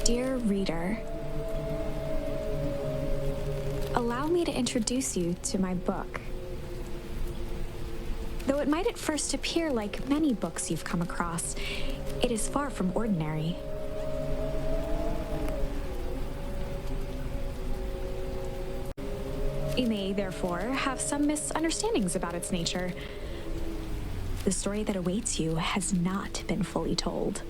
Dear reader, allow me to introduce you to my book. Though it might at first appear like many books you've come across, it is far from ordinary. You may, therefore, have some misunderstandings about its nature. The story that awaits you has not been fully told.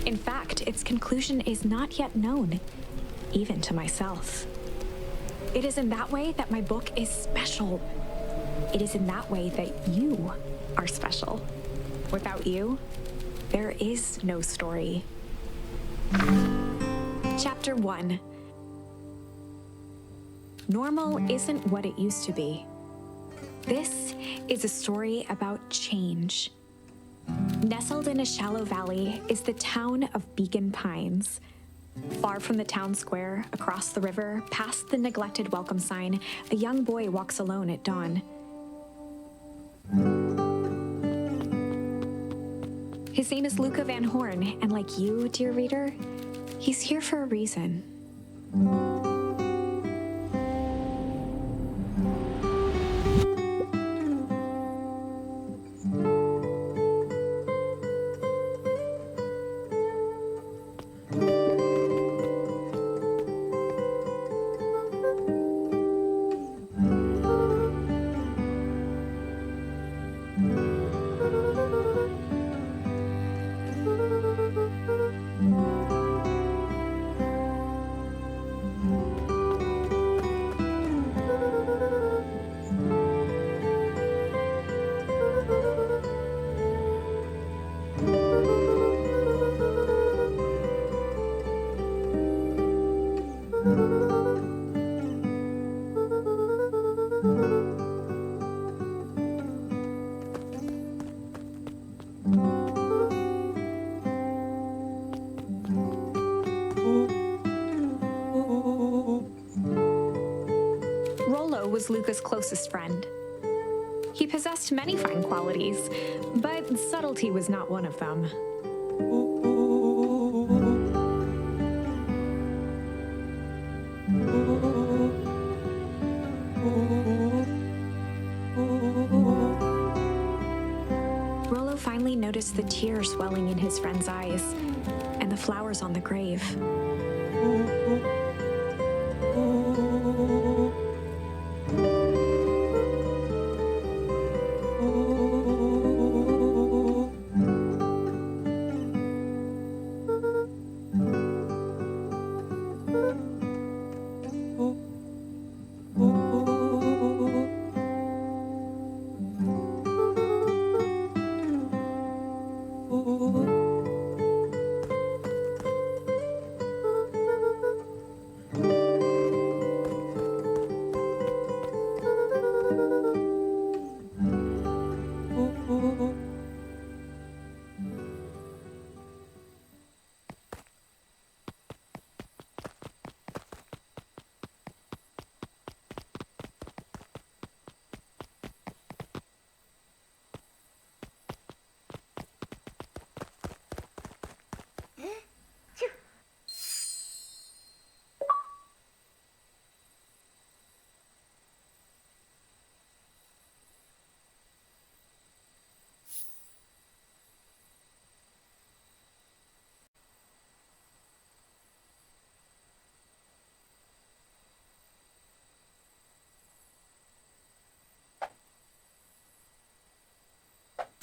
In fact, its conclusion is not yet known, even to myself. It is in that way that my book is special. It is in that way that you are special. Without you, there is no story. Chapter 1. Normal isn't what it used to be. This is a story about change. Nestled in a shallow valley is the town of Beacon Pines. Far from the town square, across the river, past the neglected welcome sign, a young boy walks alone at dawn. His name is Luka VanHorn, and like you, dear reader, he's here for a reason. Was Luka's closest friend. He possessed many fine qualities, but subtlety was not one of them. Rollo finally noticed the tears swelling in his friend's eyes and the flowers on the grave.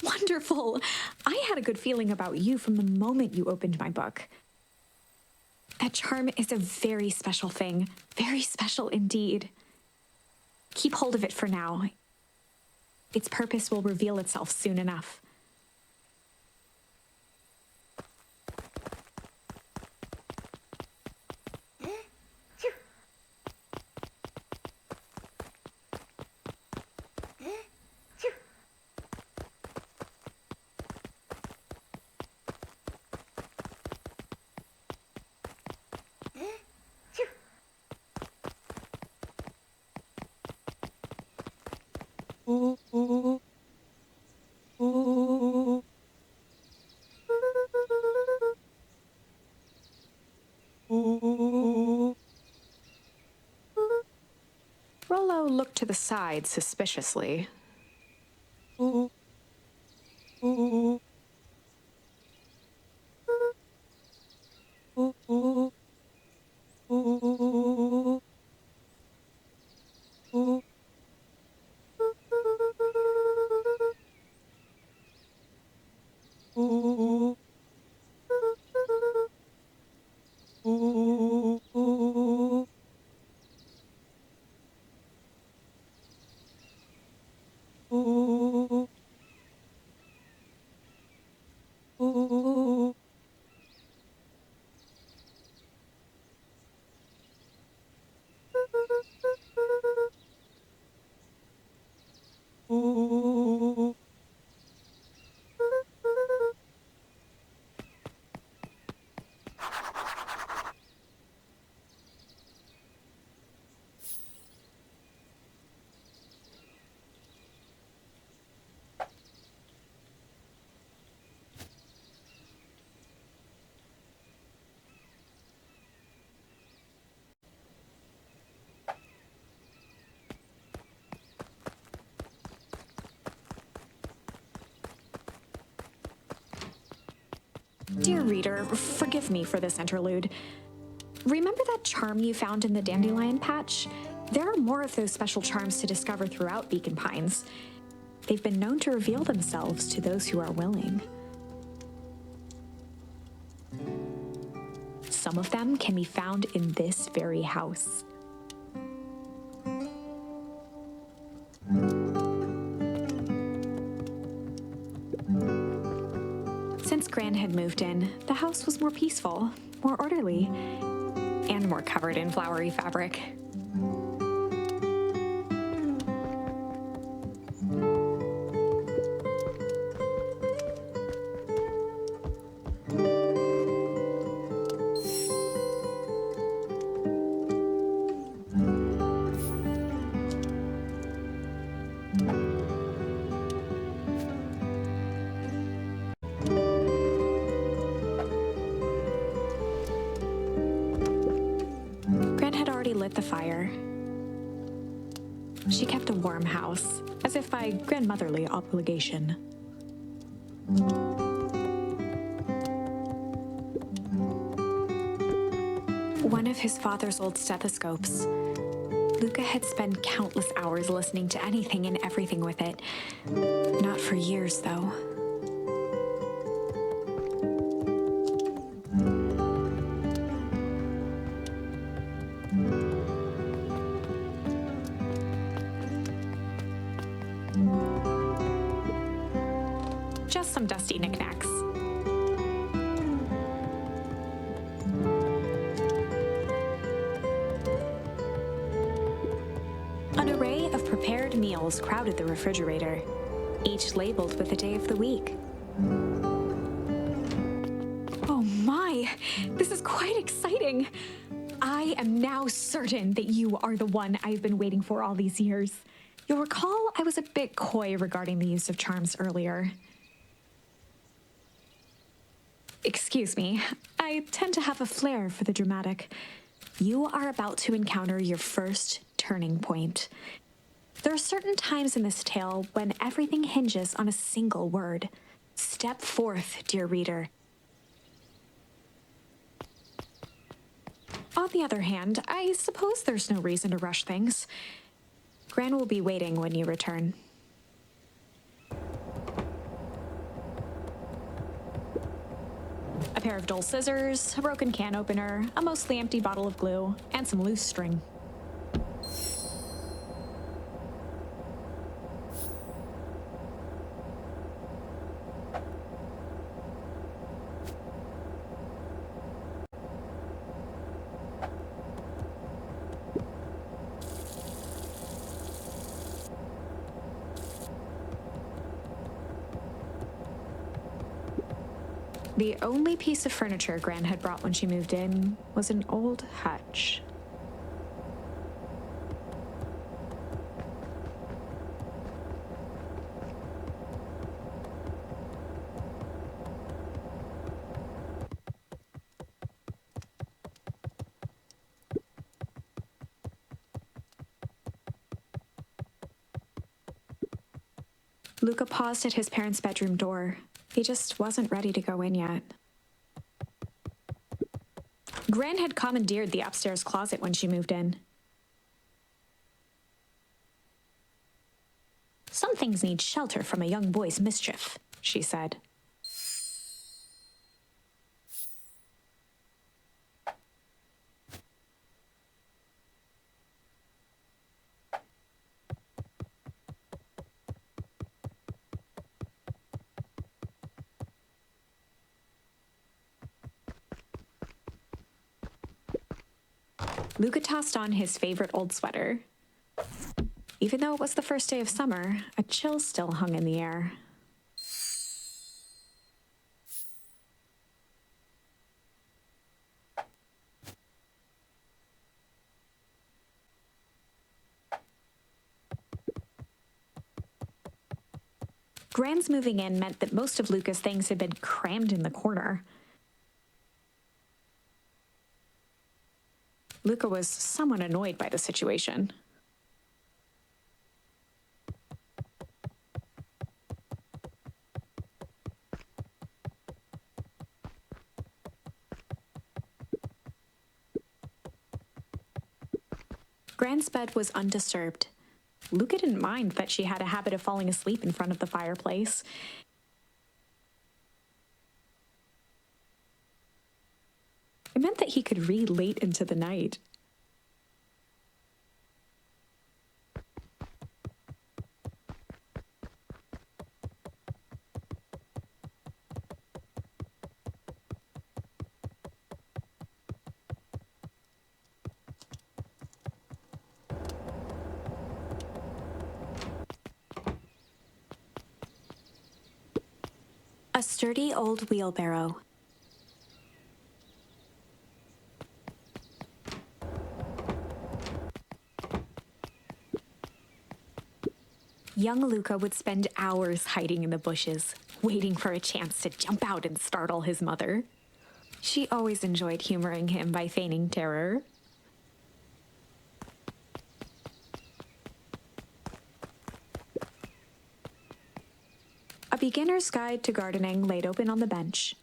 Wonderful! I had a good feeling about you from the moment you opened my book. That charm is a very special thing, very special indeed. Keep hold of it for now. Its purpose will reveal itself soon enough. fellow looked to the side suspiciously. Dear reader, forgive me for this interlude. Remember that charm you found in the dandelion patch? There are more of those special charms to discover throughout Beacon Pines. They've been known to reveal themselves to those who are willing. Some of them can be found in this very house. Since Gran had moved in, the house was more peaceful, more orderly, and more covered in flowery fabric. Lit the fire. She kept a warm house, as if by grandmotherly obligation. One of his father's old stethoscopes. Luka had spent countless hours listening to anything and everything with it. Not for years, though. Just some dusty knickknacks. An array of prepared meals crowded the refrigerator, each labeled with the day of the week. Oh my, this is quite exciting. I am now certain that you are the one I've been waiting for all these years. You'll recall I was a bit coy regarding the use of charms earlier. Excuse me, I tend to have a flair for the dramatic. You are about to encounter your first turning point. There are certain times in this tale when everything hinges on a single word. Step forth, dear reader. On the other hand, I suppose there's no reason to rush things. Gran will be waiting when you return. A pair of dull scissors, a broken can opener, a mostly empty bottle of glue, and some loose string. The only piece of furniture Gran had brought when she moved in was an old hutch. Luka paused at his parents' bedroom door. He just wasn't ready to go in yet. Gran had commandeered the upstairs closet when she moved in. "Some things need shelter from a young boy's mischief," she said. Luka tossed on his favorite old sweater. Even though it was the first day of summer, a chill still hung in the air. Gran's moving in meant that most of Luka's things had been crammed in the corner. Luka was somewhat annoyed by the situation. Gran's bed was undisturbed. Luka didn't mind that she had a habit of falling asleep in front of the fireplace. It meant that he could read late into the night. A sturdy old wheelbarrow. Young Luka would spend hours hiding in the bushes, waiting for a chance to jump out and startle his mother. She always enjoyed humoring him by feigning terror. A beginner's guide to gardening laid open on the bench.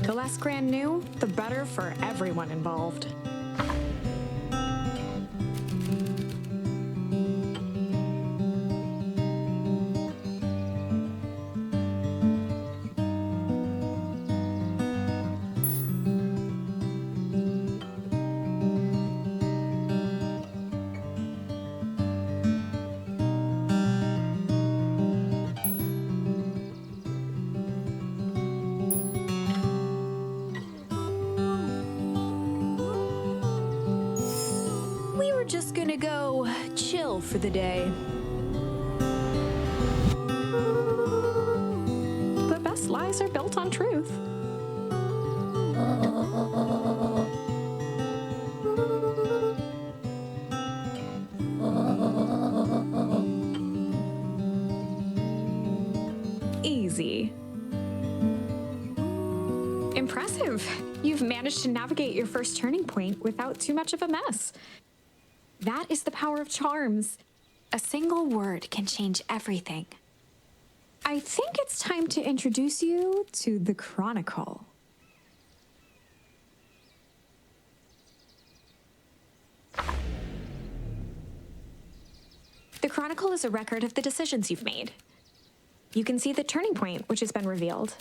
The less Gran knew, the better for everyone involved. Just gonna go chill for the day. The best lies are built on truth. Easy. Impressive. You've managed to navigate your first turning point without too much of a mess. That is the power of charms. A single word can change everything. I think it's time to introduce you to the Chronicle. The Chronicle is a record of the decisions you've made. You can see the turning point, which has been revealed.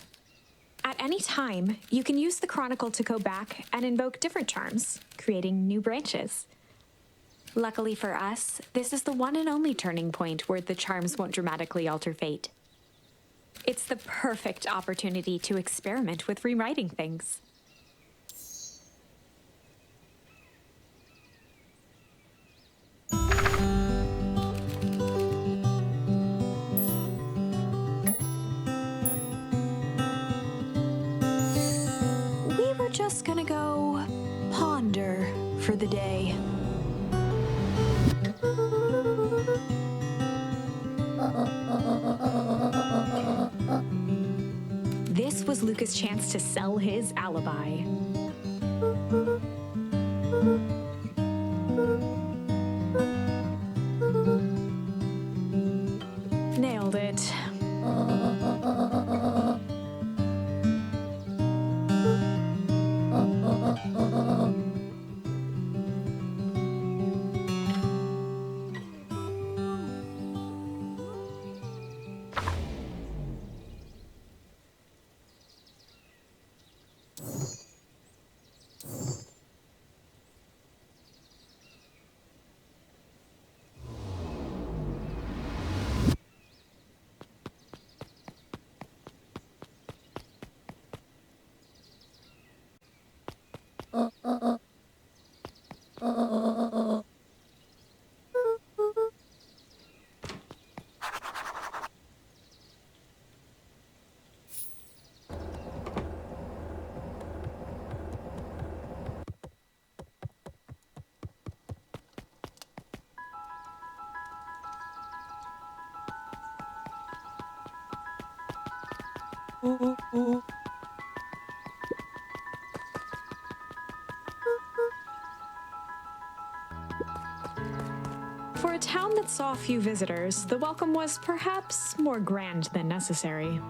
At any time, you can use the Chronicle to go back and invoke different charms, creating new branches. Luckily for us, this is the one and only turning point where the charms won't dramatically alter fate. It's the perfect opportunity to experiment with rewriting things. We were just gonna go ponder for the day. This was Luka's chance to sell his alibi. Nailed it. For a town that saw few visitors, the welcome was perhaps more grand than necessary.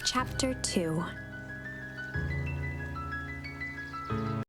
Chapter 2.